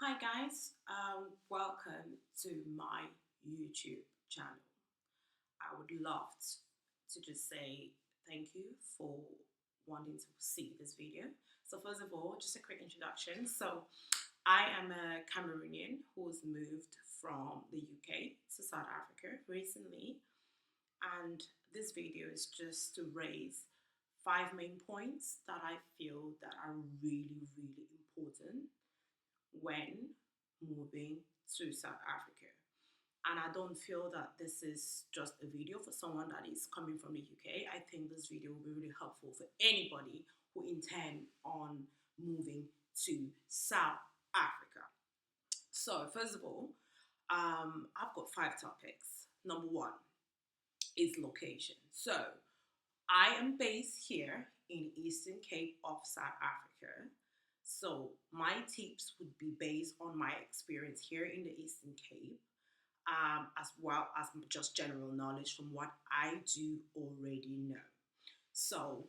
Hi guys, welcome to my YouTube channel. I would love to just say thank you for wanting to see this video. So first of all, just a quick introduction. So I am a Cameroonian who's moved from the UK to South Africa recently, and this video is just to raise five main points that I feel that are really important when moving to South Africa. And I don't feel that this is just a video for someone that is coming from the UK. I think this video will be really helpful for anybody who intend on moving to South Africa. So first of all, I've got five topics. Number one is location. So I am based here in Eastern Cape of South Africa. So my tips would be based on my experience here in the Eastern Cape, as well as just general knowledge from what I do already know. So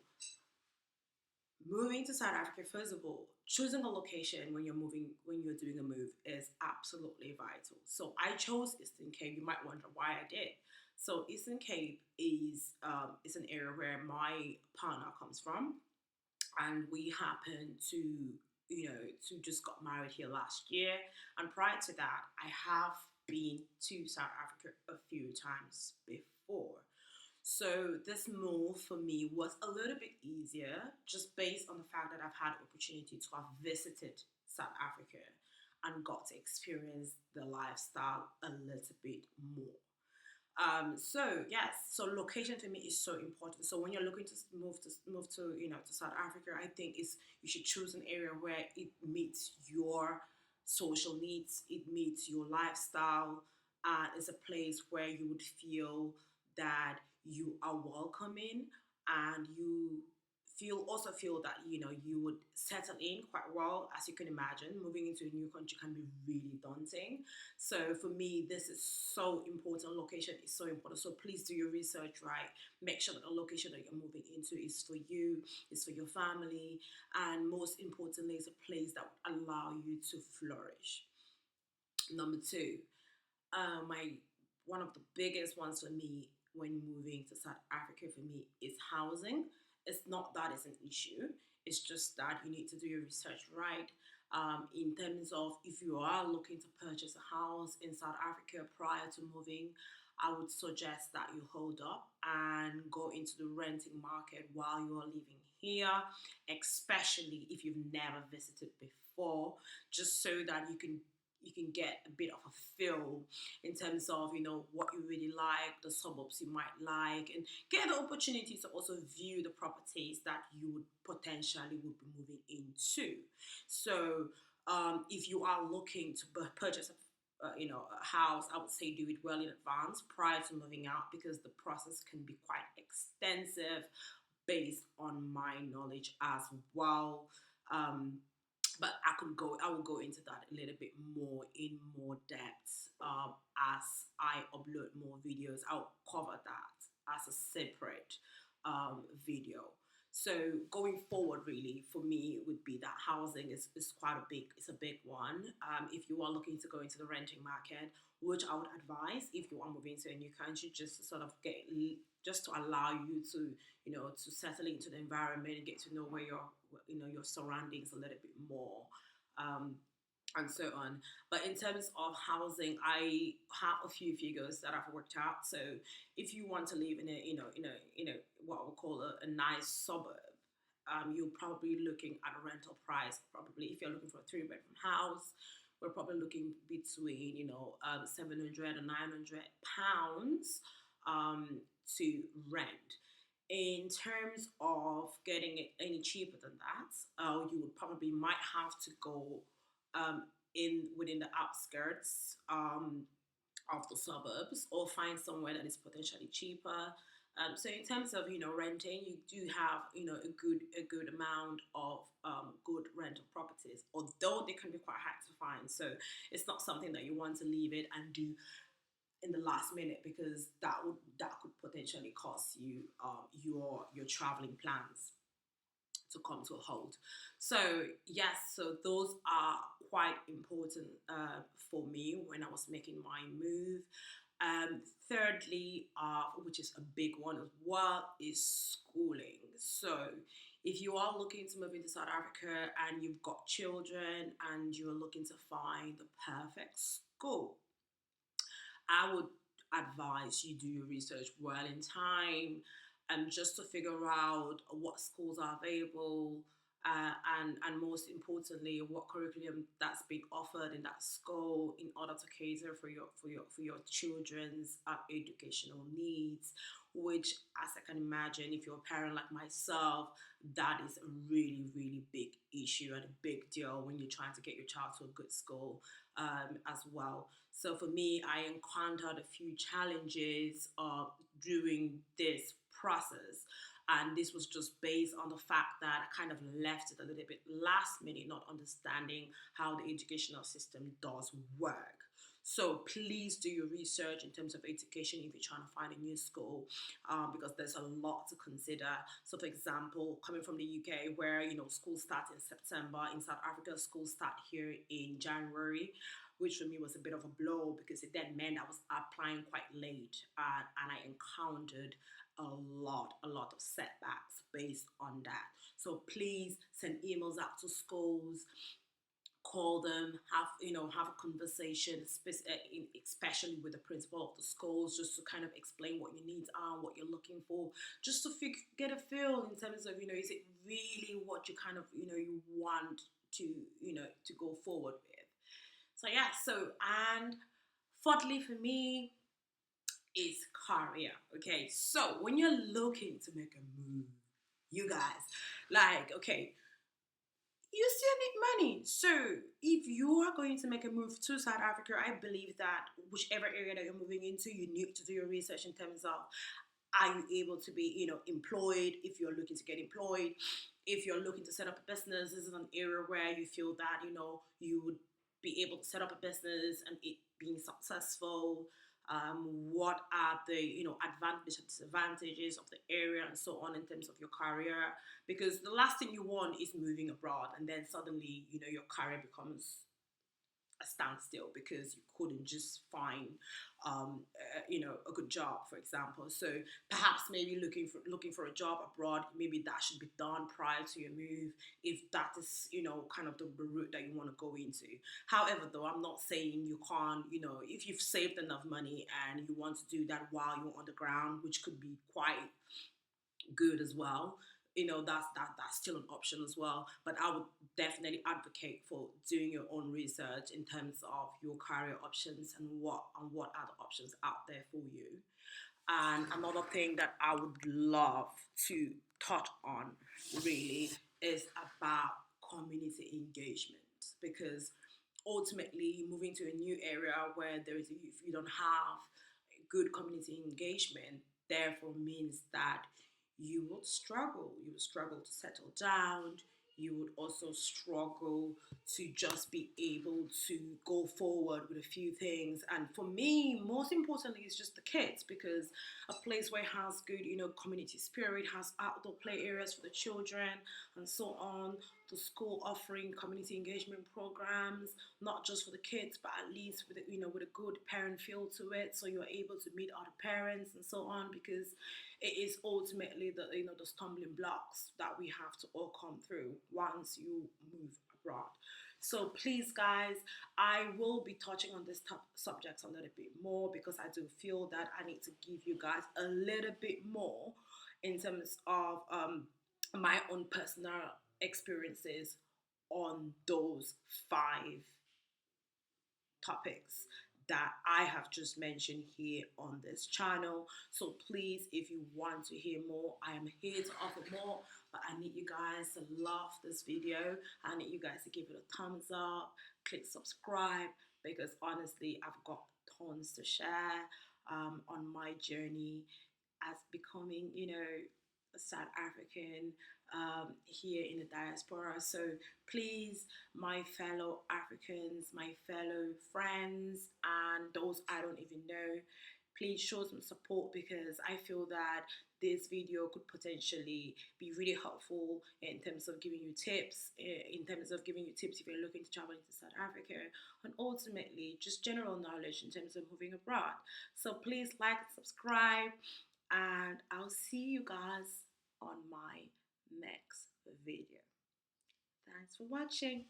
moving to South Africa, first of all, choosing a location when you're doing a move is absolutely vital. So I chose Eastern Cape. You might wonder why I did. So Eastern Cape is an area where my partner comes from, and we happen to to just got married here last year. And prior to that, I have been to South Africa a few times before. So this move for me was a little bit easier just based on the fact that I've had the opportunity to have visited South Africa and got to experience the lifestyle a little bit more. So yes, so location for me is so important. So when you're looking to move to to South Africa, I think is you should choose an area where it meets your social needs, it meets your lifestyle, and it's a place where you would feel that you are welcoming, and you feel that you would settle in quite well. As you can imagine, moving into a new country can be really daunting. So for me, this is so important. Location is so important. So please do your research right. Make sure that the location that you're moving into is for you, is for your family, and most importantly, is a place that would allow you to flourish. Number two, my one of the biggest ones for me when moving to South Africa for me is housing. It's not that it's an issue. It's just that you need to do your research right. In terms of if you are looking to purchase a house in South Africa prior to moving, I would suggest that you hold up and go into the renting market while you are living here, especially if you've never visited before, just so that you can get a bit of a feel in terms of what you really like, the suburbs you might like, and get the opportunity to also view the properties that you would potentially would be moving into. So if you are looking to purchase a house, I would say do it well in advance prior to moving out, because the process can be quite extensive based on my knowledge as well. Um, but I will go into that a little bit more in more depth as I upload more videos. I'll cover that as a separate video. So going forward, really for me would be that housing is quite a big one. If you are looking to go into the renting market, which I would advise if you are moving to a new country, just to sort of just to allow you to to settle into the environment and get to know where your surroundings a little bit more, um, and so on. But in terms of housing, I have a few figures that I've worked out. So if you want to live in a what we call a nice suburb, you're probably looking at a rental price. Probably if you're looking for a three-bedroom house, we're probably looking between 700 and £900 to rent. In terms of getting it any cheaper than that, you would probably might have to go in within the outskirts of the suburbs, or find somewhere that is potentially cheaper. So in terms of renting, you do have a good amount of good rental properties, although they can be quite hard to find. So it's not something that you want to leave it and do in the last minute, because that could potentially cost you your traveling plans. to come to a halt. So yes, so those are quite important for me when I was making my move. Thirdly, which is a big one as well, is schooling. So if you are looking to move into South Africa and you've got children and you're looking to find the perfect school, I would advise you do your research well in time, just to figure out what schools are available, and most importantly, what curriculum that's being offered in that school in order to cater for your children's educational needs. Which, as I can imagine, if you're a parent like myself, that is a really really big issue and a big deal when you're trying to get your child to a good school, as well. So for me, I encountered a few challenges during this process. And this was just based on the fact that I kind of left it a little bit last minute, not understanding how the educational system does work. So please do your research in terms of education if you're trying to find a new school, because there's a lot to consider. So, for example, coming from the UK, where schools start in September, in South Africa, schools start here in January, which for me was a bit of a blow because it then meant I was applying quite late, and I encountered a lot of setbacks based on that. So please send emails out to schools, call them, have a conversation, especially with the principal of the schools, just to kind of explain what your needs are, what you're looking for, just to get a feel in terms of is it really what you kind of you want to to go forward with. So yeah, and fourthly for me is career. Okay, so when you're looking to make a move, you guys, like, okay, you still need money. So if you are going to make a move to South Africa, I believe that whichever area that you're moving into, you need to do your research in terms of, are you able to be employed? If you're looking to get employed, if you're looking to set up a business, this is an area where you feel that you would be able to set up a business and it being successful. What are the advantages and disadvantages of the area and so on in terms of your career? Because the last thing you want is moving abroad and then suddenly your career becomes a standstill because you couldn't just find a good job, for example. So perhaps maybe looking for a job abroad, maybe that should be done prior to your move, if that is kind of the route that you want to go into. However, though, I'm not saying you can't, if you've saved enough money and you want to do that while you're on the ground, which could be quite good as well. That's still an option as well. But I would definitely advocate for doing your own research in terms of your career options and what are the options out there for you. And another thing that I would love to touch on really is about community engagement, because ultimately moving to a new area where if you don't have good community engagement, therefore means that you would struggle. You would struggle to settle down. You would also struggle to just be able to go forward with a few things. And for me, most importantly, is just the kids, because a place where it has good, community spirit, has outdoor play areas for the children and so on. The school offering community engagement programs, not just for the kids, but at least with with a good parent feel to it, so you're able to meet other parents and so on, because it is ultimately the stumbling blocks that we have to all come through once you move abroad. So please, guys, I will be touching on this subject a little bit more, because I do feel that I need to give you guys a little bit more in terms of my own personal experiences on those 5 topics that I have just mentioned here on this channel. So please, if you want to hear more, I am here to offer more, but I need you guys to love this video. I need you guys to give it a thumbs up, click subscribe, because honestly, I've got tons to share on my journey as becoming, a South African here in the diaspora. So please, my fellow Africans, my fellow friends, and those I don't even know, please show some support, because I feel that this video could potentially be really helpful in terms of giving you tips, if you're looking to travel into South Africa, and ultimately just general knowledge in terms of moving abroad. So please like, subscribe, and I'll see you guys on my next video. Thanks for watching.